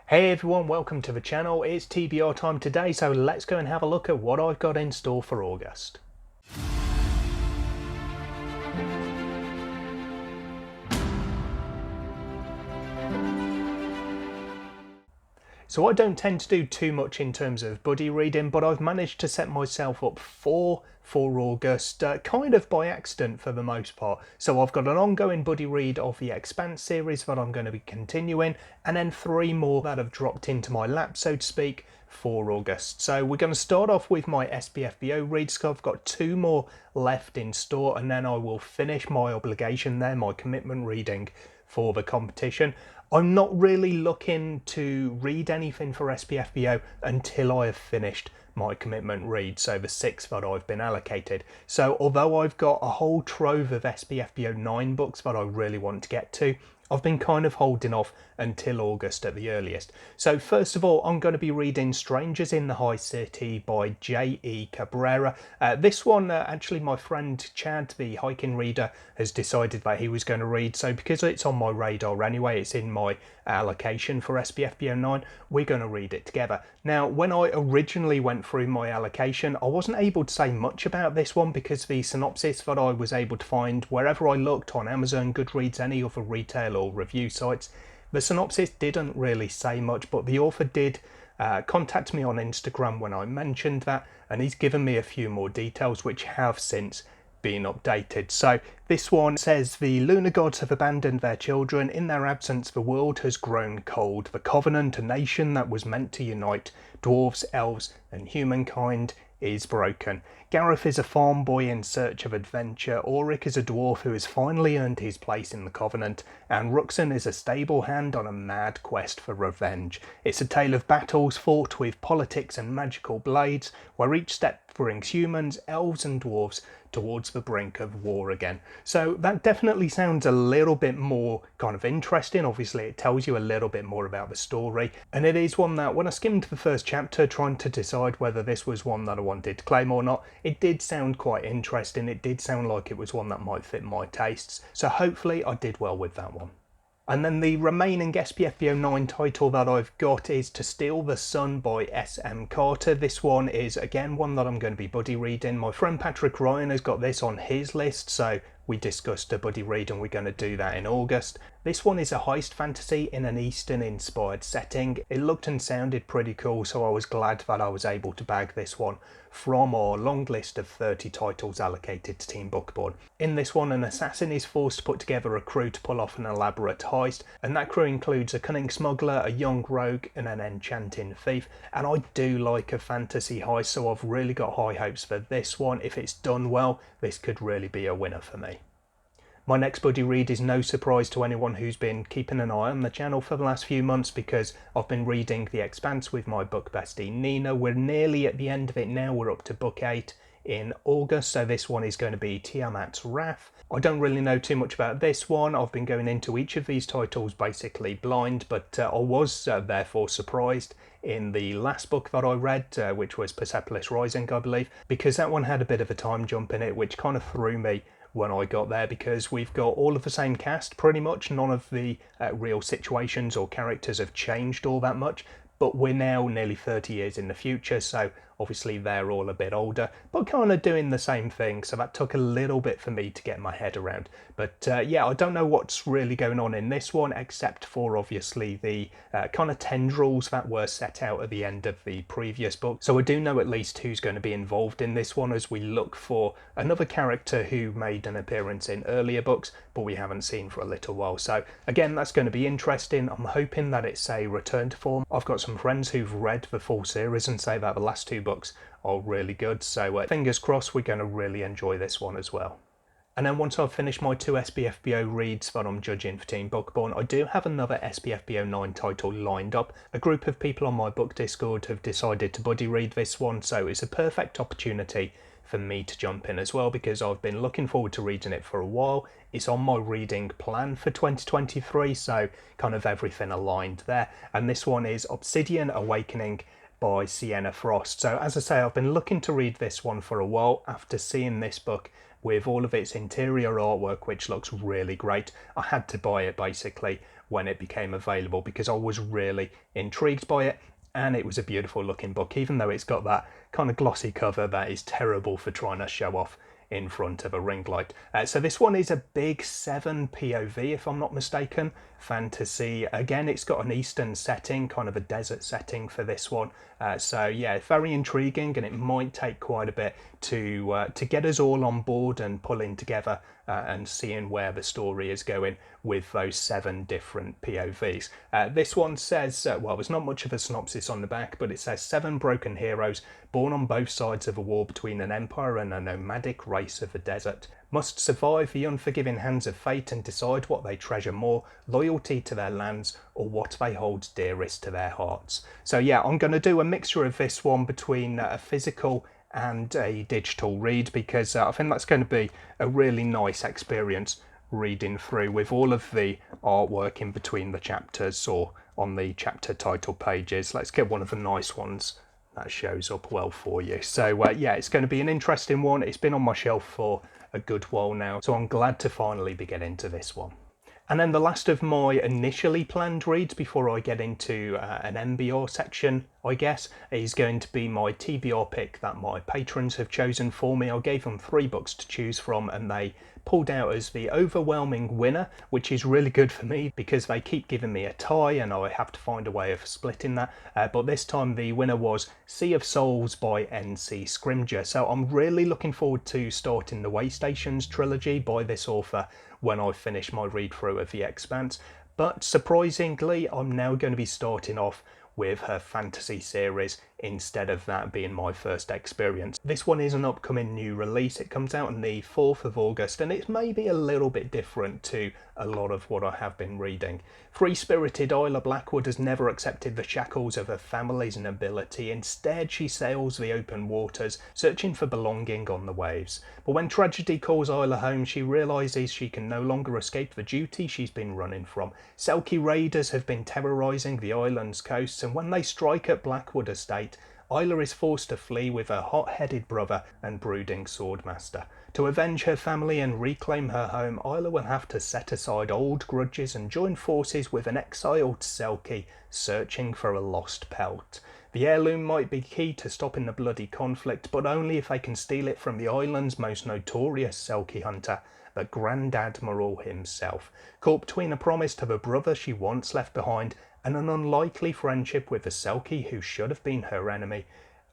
Hey everyone, welcome to the channel. It's TBR time today, so let's go and have a look at what I've got in store for August. So I don't tend to do too much in terms of buddy reading, but I've managed to set myself up for August, kind of by accident for the most part. So I've got an ongoing buddy read of the Expanse series that I'm going to be continuing, and then 3 more that have dropped into my lap, so to speak, for August. So we're going to start off with my SPFBO reads. I've got 2 more left in store, and then I will finish my obligation there, my commitment reading for the competition. I'm not really looking to read anything for SPFBO until I have finished my commitment read, so the 6 that I've been allocated. So although I've got a whole trove of SPFBO 9 books that I really want to get to, I've been kind of holding off until August at the earliest. So first of all, I'm going to be reading Strangers in the High City by J.E. Cabrera. This one, actually my friend Chad, the hiking reader, has decided that he was going to read. So because it's on my radar anyway, it's in my allocation for SPFBO 9, we're going to read it together. Now, when I originally went through my allocation, I wasn't able to say much about this one because the synopsis that I was able to find wherever I looked on Amazon, Goodreads, any other retail or review sites, the synopsis didn't really say much, but the author did contact me on Instagram when I mentioned that, and he's given me a few more details which have since been updated. So this one says the lunar gods have abandoned their children. In their absence, the world has grown cold. The Covenant, a nation that was meant to unite dwarves, elves, and humankind, is broken. Gareth is a farm boy in search of adventure, Ulrich is a dwarf who has finally earned his place in the Covenant, and Ruxan is a stable hand on a mad quest for revenge. It's a tale of battles fought with politics and magical blades, where each step brings humans, elves and dwarves towards the brink of war again. So that definitely sounds a little bit more kind of interesting. Obviously it tells you a little bit more about the story, and it is one that when I skimmed the first chapter trying to decide whether this was one that I wanted to claim or not, it did sound quite interesting. It did sound like it was one that might fit my tastes, so hopefully I did well with that one. And then the remaining SPFBO 9 title that I've got is To Steal the Sun by S.M. Carter. This one is again one that I'm going to be buddy reading. My friend Patrick Ryan has got this on his list, so we discussed a buddy read and we're going to do that in August. This one is a heist fantasy in an Eastern inspired setting. It looked and sounded pretty cool, so I was glad that I was able to bag this one from our long list of 30 titles allocated to Team Bookboard. In this one, an assassin is forced to put together a crew to pull off an elaborate heist, and that crew includes a cunning smuggler, a young rogue, and an enchanting thief. And I do like a fantasy heist, so I've really got high hopes for this one. If it's done well, this could really be a winner for me. My next buddy read is no surprise to anyone who's been keeping an eye on the channel for the last few months, because I've been reading The Expanse with my book bestie Nina. We're nearly at the end of it now. We're up to book 8 in August, so this one is going to be Tiamat's Wrath. I don't really know too much about this one. I've been going into each of these titles basically blind, but I was therefore surprised in the last book that I read, which was Persepolis Rising, I believe, because that one had a bit of a time jump in it, which kind of threw me when I got there, because we've got all of the same cast pretty much. None of the real situations or characters have changed all that much, but we're now nearly 30 years in the future, so obviously they're all a bit older, but kind of doing the same thing, so that took a little bit for me to get my head around. But yeah, I don't know what's really going on in this one, except for obviously the kind of tendrils that were set out at the end of the previous book. So I do know at least who's going to be involved in this one, as we look for another character who made an appearance in earlier books, but we haven't seen for a little while. So again, that's going to be interesting. I'm hoping that it's a return to form. I've got some friends who've read the full series and say that the last 2 books are really good, so fingers crossed we're going to really enjoy this one as well. And then once I've finished my 2 SPFBO reads that I'm judging for Team Bookborn, I do have another SPFBO 9 title lined up. A group of people on my book Discord have decided to buddy read this one, so it's a perfect opportunity for me to jump in as well, because I've been looking forward to reading it for a while. It's on my reading plan for 2023, so kind of everything aligned there. And this one is Obsidian Awakening by Sienna Frost. So as I say, I've been looking to read this one for a while after seeing this book with all of its interior artwork, which looks really great. I had to buy it basically when it became available because I was really intrigued by it, and it was a beautiful looking book, even though it's got that kind of glossy cover that is terrible for trying to show off in front of a ring light. So this one is a big 7 POV, if I'm not mistaken, fantasy. Again, it's got an eastern setting, kind of a desert setting for this one. So yeah, very intriguing, and it might take quite a bit to get us all on board and pulling together and seeing where the story is going with those 7 different POVs. This one says, well, there's not much of a synopsis on the back, but it says 7 broken heroes born on both sides of a war between an empire and a nomadic race of the desert must survive the unforgiving hands of fate and decide what they treasure more, loyalty to their lands or what they hold dearest to their hearts. So yeah, I'm going to do a mixture of this one between a physical and a digital read, because I think that's going to be a really nice experience reading through with all of the artwork in between the chapters or on the chapter title pages. Let's get one of the nice ones that shows up well for you. So yeah, it's going to be an interesting one. It's been on my shelf for a good while now, so I'm glad to finally be getting to this one. And then the last of my initially planned reads before I get into an MBR section, I guess, is going to be my TBR pick that my patrons have chosen for me. I gave them 3 books to choose from, and they pulled out as the overwhelming winner, which is really good for me because they keep giving me a tie and I have to find a way of splitting that. But this time the winner was Sea of Souls by N.C. Scrimger. So I'm really looking forward to starting the Waystations trilogy by this author when I finish my read through of The Expanse. But surprisingly, I'm now going to be starting off with her fantasy series instead of that being my first experience. This one is an upcoming new release. It comes out on the 4th of August and it's maybe a little bit different to a lot of what I have been reading. Free-spirited Isla Blackwood has never accepted the shackles of her family's nobility. Instead, she sails the open waters, searching for belonging on the waves. But when tragedy calls Isla home, she realises she can no longer escape the duty she's been running from. Selkie raiders have been terrorising the island's coasts, and when they strike at Blackwood Estate, Isla is forced to flee with her hot-headed brother and brooding swordmaster. To avenge her family and reclaim her home, Isla will have to set aside old grudges and join forces with an exiled Selkie searching for a lost pelt. The heirloom might be key to stopping the bloody conflict, but only if they can steal it from the island's most notorious Selkie hunter, the Grand Admiral himself. Caught between a promise to the brother she once left behind and an unlikely friendship with a Selkie who should have been her enemy,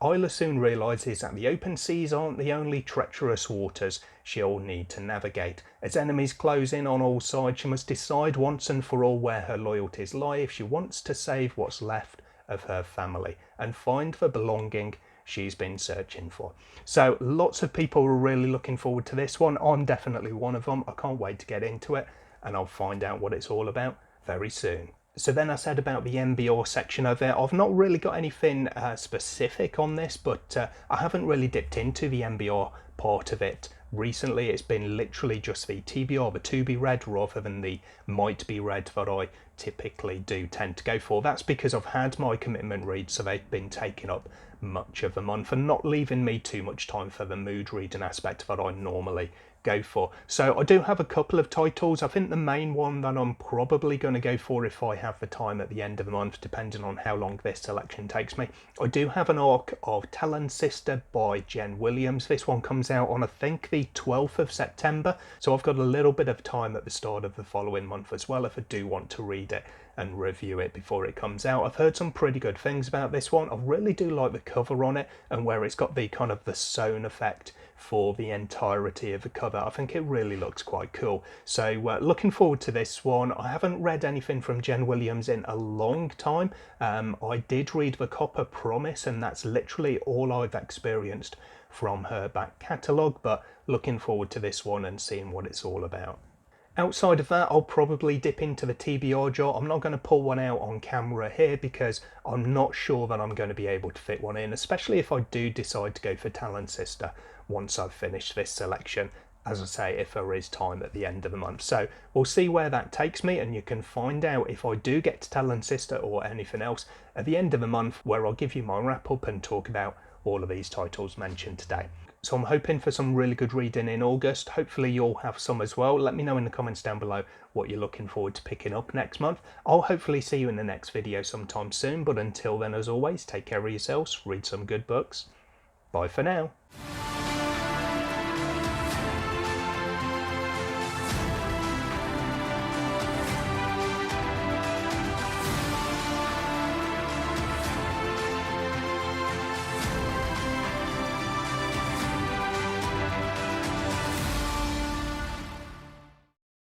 Isla soon realises that the open seas aren't the only treacherous waters she'll need to navigate. As enemies close in on all sides, she must decide once and for all where her loyalties lie if she wants to save what's left of her family and find the belonging she's been searching for. So lots of people are really looking forward to this one. I'm definitely one of them. I can't wait to get into it, and I'll find out what it's all about very soon. So then I said about the MBR section of it, I've not really got anything specific on this, but I haven't really dipped into the MBR part of it recently. It's been literally just the TBR, the to be read, rather than the might be read that I typically do tend to go for. That's because I've had my commitment reads, so they've been taking up much of the month and not leaving me too much time for the mood reading aspect that I normally go for. So I do have a couple of titles. I think the main one that I'm probably going to go for if I have the time at the end of the month, depending on how long this selection takes me, I do have an arc of Talon's Sister by Jen Williams. This one comes out on I think the 12th of September, so I've got a little bit of time at the start of the following month as well if I do want to read it and review it before it comes out. I've heard some pretty good things about this one. I really do like the cover on it and where it's got the kind of the sewn effect for the entirety of the cover. I think it really looks quite cool. So looking forward to this one. I haven't read anything from Jen Williams in a long time. I did read The Copper Promise, and that's literally all I've experienced from her back catalogue, but looking forward to this one and seeing what it's all about. Outside of that, I'll probably dip into the TBR jar. I'm not going to pull one out on camera here because I'm not sure that I'm going to be able to fit one in, especially if I do decide to go for Talon's Sister once I've finished this selection. As I say, if there is time at the end of the month. So we'll see where that takes me, and you can find out if I do get to Talon's Sister or anything else at the end of the month, where I'll give you my wrap up and talk about all of these titles mentioned today. So I'm hoping for some really good reading in August. Hopefully you'll have some as well. Let me know in the comments down below what you're looking forward to picking up next month. I'll hopefully see you in the next video sometime soon, but until then, as always, take care of yourselves, read some good books. Bye for now.